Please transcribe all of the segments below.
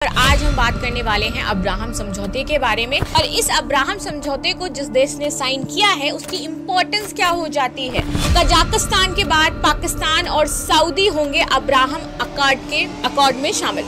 और आज हम बात करने वाले हैं अब्राहम समझौते के बारे में। और इस अब्राहम समझौते को जिस देश ने साइन किया है उसकी इम्पोर्टेंस क्या हो जाती है। कजाकिस्तान के बाद पाकिस्तान और सऊदी होंगे अब्राहम अकॉर्ड में शामिल।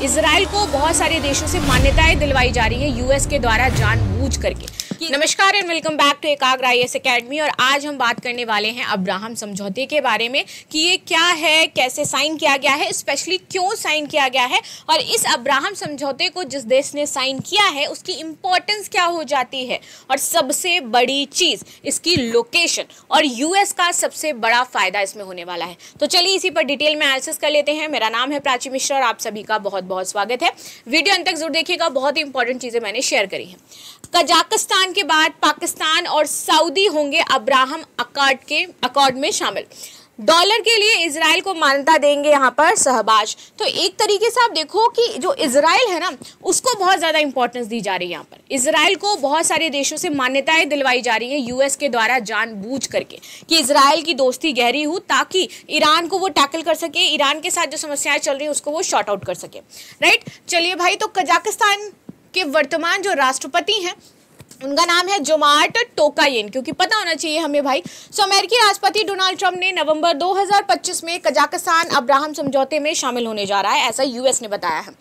इजराइल को बहुत सारे देशों से मान्यताएं दिलवाई जा रही है यूएस के द्वारा जानबूझ करके। नमस्कार एंड वेलकम बैक टू एकाग्र आईएएस एकेडमी। और आज हम बात करने वाले हैं अब्राहम समझौते के बारे में कि ये क्या है, कैसे साइन किया गया है, स्पेशली क्यों साइन किया गया है और इस अब्राहम समझौते को जिस देश ने साइन किया है उसकी इम्पोर्टेंस क्या हो जाती है और सबसे बड़ी चीज इसकी लोकेशन और यूएस का सबसे बड़ा फायदा इसमें होने वाला है। तो चलिए इसी पर डिटेल में एनालिसिस कर लेते हैं। मेरा नाम है प्राची मिश्रा और आप सभी का बहुत बहुत स्वागत है। वीडियो अंत तक जरूर देखिएगा, बहुत ही इंपॉर्टेंट चीजें मैंने शेयर करी हैं। कजाकिस्तान के बाद पाकिस्तान और सऊदी होंगे अब्राहम अकॉर्ड में शामिल। डॉलर के लिए इजराइल को मान्यता देंगे यहाँ पर सहबाज। तो एक तरीके से आप देखो कि जो इजराइल है ना उसको बहुत ज़्यादा इंपॉर्टेंस दी जा रही है। यहाँ पर इजराइल को बहुत सारे देशों से मान्यताएं दिलवाई जा रही है यूएस के द्वारा जानबूझ करके कि इजराइल की दोस्ती गहरी हो ताकि ईरान को वो टैकल कर सके, ईरान के साथ जो समस्याएं चल रही हैं उसको वो शॉर्ट आउट कर सके। राइट, चलिए भाई, तो कजाकिस्तान के वर्तमान जो राष्ट्रपति हैं उनका नाम है जोमार्ट टोकायेव, क्योंकि पता होना चाहिए हमें भाई। अमेरिकी राष्ट्रपति डोनाल्ड ट्रंप ने नवंबर 2025 में कजाकिस्तान अब्राहम समझौते में शामिल होने जा रहा है, ऐसा यूएस ने बताया है।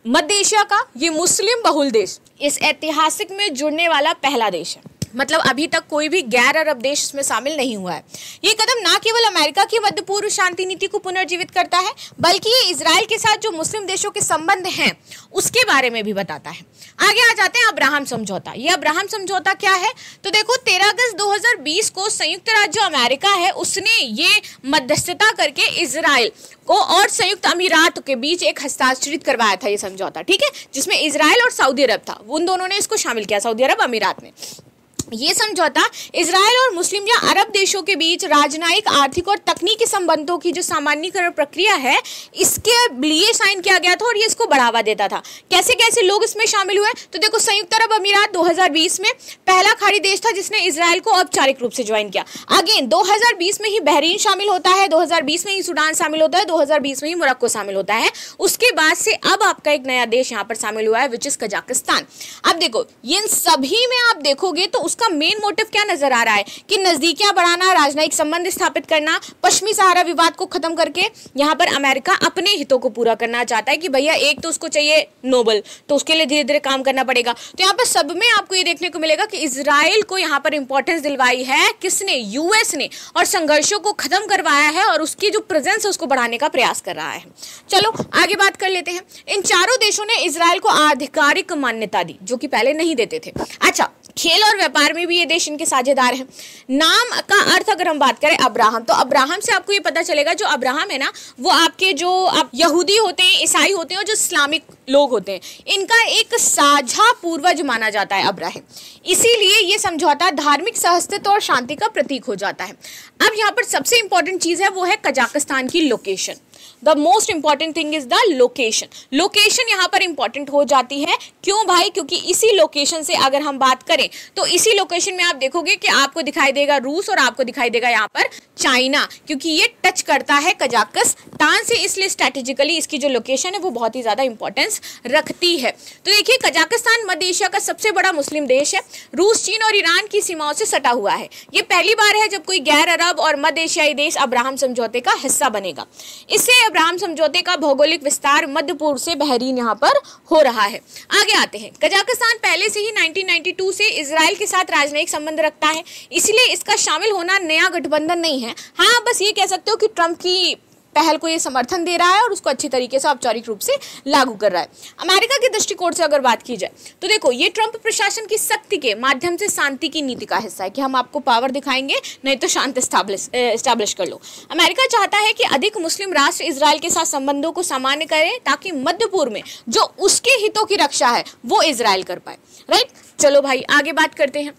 मध्य एशिया का ये मुस्लिम बहुल देश इस ऐतिहासिक में जुड़ने वाला पहला देश है। मतलब अभी तक कोई भी गैर अरब देश इसमें शामिल नहीं हुआ है। ये कदम न केवल अमेरिका की मध्य पूर्व शांति नीति को पुनर्जीवित करता है बल्कि ये इजराइल के साथ जो मुस्लिम देशों के संबंध हैं उसके बारे में भी बताता है। आगे आ जाते हैं अब्राहम समझौता। ये अब्राहम समझौता क्या है, तो देखो 13 अगस्त 2020 को संयुक्त राज्य अमेरिका है उसने ये मध्यस्थता करके इजराइल को और संयुक्त अमीरात के बीच एक हस्ताक्षरित करवाया था ये समझौता, ठीक है, जिसमें इजराइल और सऊदी अरब था, उन दोनों ने इसको शामिल किया, सऊदी अरब अमीरात ने। ये समझौता इजराइल और मुस्लिम या अरब देशों के बीच राजनयिक, आर्थिक और तकनीकी संबंधों की जो सामान्यीकरण प्रक्रिया है इसके लिए साइन किया गया था और ये इसको बढ़ावा देता था। कैसे कैसे लोग इसमें शामिल हुए, तो देखो संयुक्त अरब अमीरात 2020 में पहला खाड़ी देश था जिसने इजराइल को औपचारिक रूप से ज्वाइन किया। अगेन 2020 में ही बहरीन शामिल होता है, 2020 में ही सूडान शामिल होता है, 2020 में ही मोरक्को शामिल होता है। उसके बाद से अब आपका एक नया देश यहाँ पर शामिल हुआ है विच इज कजाकिस्तान। अब देखो इन सभी में आप देखोगे तो का मेन मोटिव क्या नजर आ रहा है कि नजदीकियां बढ़ाना, राजनयिक संबंध स्थापित करना, पश्चिमी सहारा विवाद को खत्म करके यहाँ पर अमेरिका अपने हितों को पूरा करना चाहता है कि भैया एक तो उसको चाहिए नोबल, तो उसके लिए धीरे धीरे काम करना पड़ेगा। तो यहाँ पर सब में आपको ये देखने को मिलेगा कि इजराइल को यहाँ पर इंपॉर्टेंस दिलवाई है किसने, यूएस ने, और संघर्षों को खत्म करवाया है और उसकी जो प्रेजेंस है उसको बढ़ाने का प्रयास कर रहा है। चलो आगे बात कर लेते हैं। इन चारों देशों ने इजराइल को आधिकारिक मान्यता दी जो कि पहले नहीं देते थे। अच्छा, खेल और व्यापार में भी ये देश इनके साझेदार हैं। नाम का अर्थ अगर हम बात करें अब्राहम, तो अब्राहम से आपको ये पता चलेगा जो अब्राहम है ना वो आपके जो आप यहूदी होते हैं, ईसाई होते हैं और जो इस्लामिक लोग होते हैं इनका एक साझा पूर्वज माना जाता है अब्राहम। इसीलिए ये समझौता धार्मिक सहअस्तित्व और शांति का प्रतीक हो जाता है। अब यहाँ पर सबसे इंपॉर्टेंट चीज है वो है कजाकिस्तान की location. The most important thing is the location. Location यहाँ पर इंपॉर्टेंट हो जाती है। क्यों भाई, क्योंकि इसी लोकेशन से अगर हम बात करें तो इसी लोकेशन में आप देखोगे कि आपको दिखाई देगा रूस और आपको दिखाई देगा यहाँ पर चाइना, क्योंकि ये टच करता है कजाकिस्तान से, इसलिए स्ट्रेटेजिकली इसकी जो लोकेशन है वो बहुत ही ज्यादा इंपॉर्टेंस रखती है। तो देखिए कजाकिस्तान मध्य एशिया का सबसे बड़ा मुस्लिम देश है, रूस, चीन और ईरान की सीमाओं से सटा हुआ है। ये पहली बार है जब कोई गैर अरब और मध्य एशियाई देश अब्राहम समझौते का हिस्सा बनेगा। इससे अब्राहम समझौते का भौगोलिक विस्तार मध्य पूर्व से बहरीन यहाँ पर हो रहा है। आगे आते हैं। कजाकिस्तान पहले से ही 1992 से इजराइल के साथ राजनयिक संबंध रखता है, इसलिए इसका शामिल होना नया गठबंधन नहीं है। हाँ, बस ये कह सकते हो कि ट्रंप की पहल को ये समर्थन दे रहा है और उसको अच्छी तरीके से औपचारिक रूप से लागू कर रहा है। अमेरिका के दृष्टिकोण से अगर बात की जाए तो देखो ये ट्रंप प्रशासन की सख्ती के माध्यम से शांति की नीति का हिस्सा है कि हम आपको पावर दिखाएंगे नहीं तो शांति एस्टैब्लिश कर लो। अमेरिका चाहता है कि अधिक मुस्लिम राष्ट्र इजराइल के साथ संबंधों को सामान्य करें ताकि मध्य पूर्व में जो उसके हितों की रक्षा है वो इजराइल कर पाए। राइट, चलो भाई आगे बात करते हैं।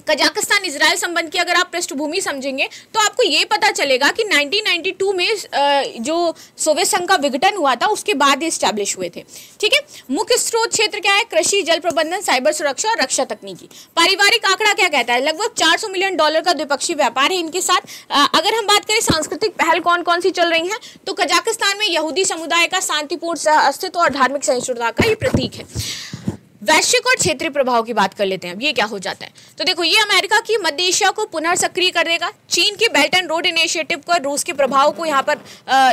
कजाकिस्तान इजराइल संबंध की अगर आप पृष्ठभूमि समझेंगे तो आपको ये पता चलेगा कि 1992 में जो सोवियत संघ का विघटन हुआ था उसके बाद ये स्टैब्लिश हुए थे। ठीक है, मुख्य स्रोत क्षेत्र क्या है? कृषि, जल प्रबंधन, साइबर सुरक्षा और रक्षा तकनीकी। पारिवारिक आंकड़ा क्या कहता है? लगभग $400 मिलियन का द्विपक्षीय व्यापार है इनके साथ। अगर हम बात करें सांस्कृतिक पहल कौन कौन सी चल रही हैं, तो कजाकिस्तान में यहूदी समुदाय का शांतिपूर्ण सह अस्तित्व और धार्मिक सहिष्णुता का ये प्रतीक है। वैश्विक और क्षेत्रीय प्रभाव की बात कर लेते हैं। अब ये क्या हो जाता है, तो देखो ये अमेरिका की मध्य एशिया को पुनर्सक्रिय कर देगा। चीन की बेल्ट एंड रोड इनिशिएटिव को, रूस के प्रभाव को यहाँ पर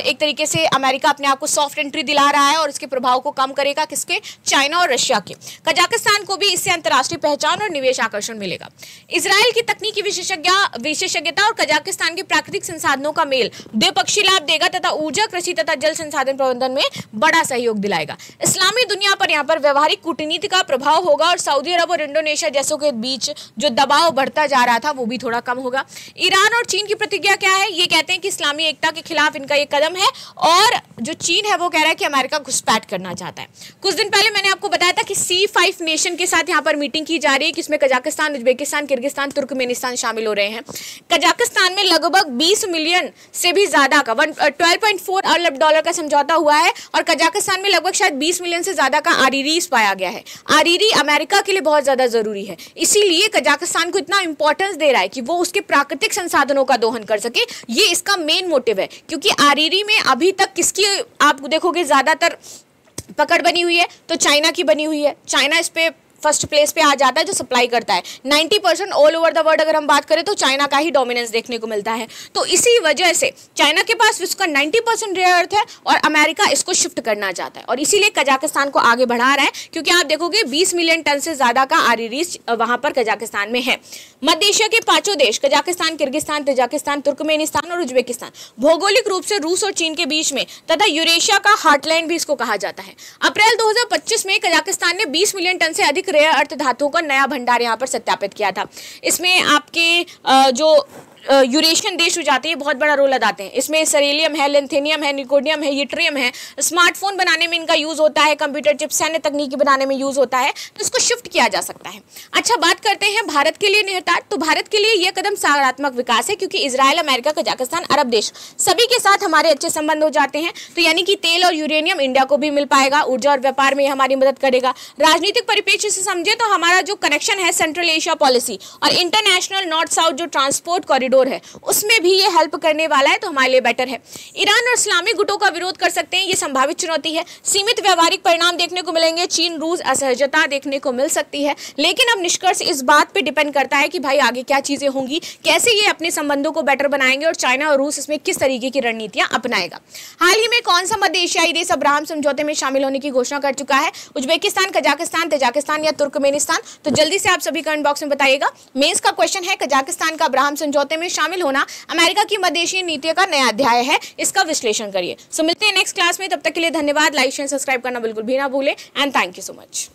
एक तरीके से अमेरिका अपने आप को सॉफ्ट एंट्री दिला रहा है और इसके प्रभाव को कम करेगा। किसके? चाइना और रशिया के। कजाकिस्तान को भी इससे अंतर्राष्ट्रीय पहचान और निवेश आकर्षण मिलेगा। इजराइल की तकनीकी विशेषज्ञता और कजाकिस्तान के प्राकृतिक संसाधनों का मेल द्विपक्षीय लाभ देगा तथा ऊर्जा, कृषि तथा जल संसाधन प्रबंधन में बड़ा सहयोग दिलाएगा। इस्लामी दुनिया पर यहाँ पर व्यवहारिक कूटनीति का प्रभाव होगा और सऊदी अरब और इंडोनेशिया जैसों के बीच जो दबाव बढ़ता जा रहा था वो भी थोड़ा कम होगा। ईरान और चीन की प्रतिक्रिया क्या है? ये कहते हैं कि इस्लामी एकता के खिलाफ इनका ये कदम है और जो चीन है वो कह रहा है कि अमेरिका घुसपैठ करना चाहता है। कुछ दिन पहले मैंने आपको बताया था कि C5 नेशन के साथ यहाँ पर मीटिंग की जा रही है, किसमें कजाकिस्तान, उज्बेकिस्तान, किर्गिस्तान, तुर्कमेनिस्तान शामिल हो रहे हैं। कजाकिस्तान में लगभग 20 मिलियन से भी ज्यादा का $12.4 अरब का समझौता हुआ है और कजाकिस्तान में लगभग शायद 20 मिलियन से ज्यादा का आरीरीज पाया गया है। आरीरी अमेरिका के लिए बहुत ज्यादा जरूरी है, इसीलिए कजाकिस्तान को इतना इंपॉर्टेंस दे रहा है कि वो उसके प्राकृतिक संसाधनों का दोहन कर सके। ये इसका मेन मोटिव है, क्योंकि आरीरी में अभी तक किसकी आप देखोगे ज्यादातर पकड़ बनी हुई है, तो चाइना की बनी हुई है। चाइना इस पे फर्स्ट प्लेस पे आ जाता है जो सप्लाई करता है। 90% ऑल ओवर द वर्ल्ड अगर हम बात करें तो चाइना का ही डोमिनेंस देखने को मिलता है। तो इसी वजह से चाइना के पास विश्व का 90% रेयर अर्थ है और अमेरिका इसको शिफ्ट करना चाहता है और इसीलिए कजाकिस्तान को आगे बढ़ा रहा है, क्योंकि आप देखोगे 20 मिलियन टन से ज्यादा का आरीरीज वहां पर कजाकिस्तान में है। मध्य एशिया के 5 देश कजाकिस्तान, किर्गिस्तान, तजाकिस्तान, तुर्कमेनिस्तान और उज्बेकिस्तान भौगोलिक रूप से रूस और चीन के बीच में तथा यूरेशिया का हार्टलैंड भी इसको कहा जाता है। अप्रैल 2025 में कजाकिस्तान ने 20 मिलियन टन से अधिक रेयर अर्थ धातुओं का नया भंडार यहां पर सत्यापित किया था। इसमें आपके जो यूरेशियन देश हो जाते हैं बहुत बड़ा रोल अदाते हैं। इसमें सेलेनियम है, लिथियम है, निकोडियम है, यूट्रियम है। स्मार्टफोन बनाने में इनका यूज होता है, कंप्यूटर चिप, सैन्य तकनीकी बनाने में यूज होता है, तो इसको शिफ्ट किया जा सकता है। अच्छा, बात करते हैं भारत के लिए निहितार्थ। तो भारत के लिए यह कदम सकारात्मक विकास है, क्योंकि इजराइल, अमेरिका, कजाकिस्तान, अरब देश सभी के साथ हमारे अच्छे संबंध हो जाते हैं। तो यानी कि तेल और यूरेनियम इंडिया को भी मिल पाएगा। ऊर्जा और व्यापार में हमारी मदद करेगा। राजनीतिक परिप्रेक्ष्य से समझे तो हमारा जो कनेक्शन है सेंट्रल एशिया पॉलिसी और इंटरनेशनल नॉर्थ साउथ जो ट्रांसपोर्ट कॉरिडोर है उसमें भी ये हेल्प करने वाला है, तो हमारे लिए बेटर है। ईरान और इस्लामी गुटों का विरोध कर सकते हैं, ये संभावित चुनौती है। सीमित व्यावहारिक परिणाम देखने को मिलेंगे। चीन रूस असहजता देखने को मिल सकती है, लेकिन अब निष्कर्ष इस बात पे डिपेंड करता है कि भाई आगे क्या चीजें होंगी, कैसे ये अपने संबंधों को बेटर बनाएंगे और चाइना और रूस इसमें किस तरीके की रणनीतियां अपनाएगा। हाल ही में कौन सा मध्य एशियाई देश अब्राहम समझौते में शामिल होने की घोषणा कर चुका है? उज्बेकिस्तान, कजाकिस्तान, तजाकिस्तान या तुर्कमेनिस्तान? तो जल्दी से आप सभी कमेंट बॉक्स में बताइएगा। मेंस का क्वेश्चन है, कजाकिस्तान का अब्राहम समझौते में शामिल होना अमेरिका की मध्य एशियाई नीति का नया अध्याय है, इसका विश्लेषण करिए। सो मिलते हैं नेक्स्ट क्लास में, तब तक के लिए धन्यवाद। लाइक शेयर सब्सक्राइब करना बिल्कुल भी ना भूलें and thank you so much.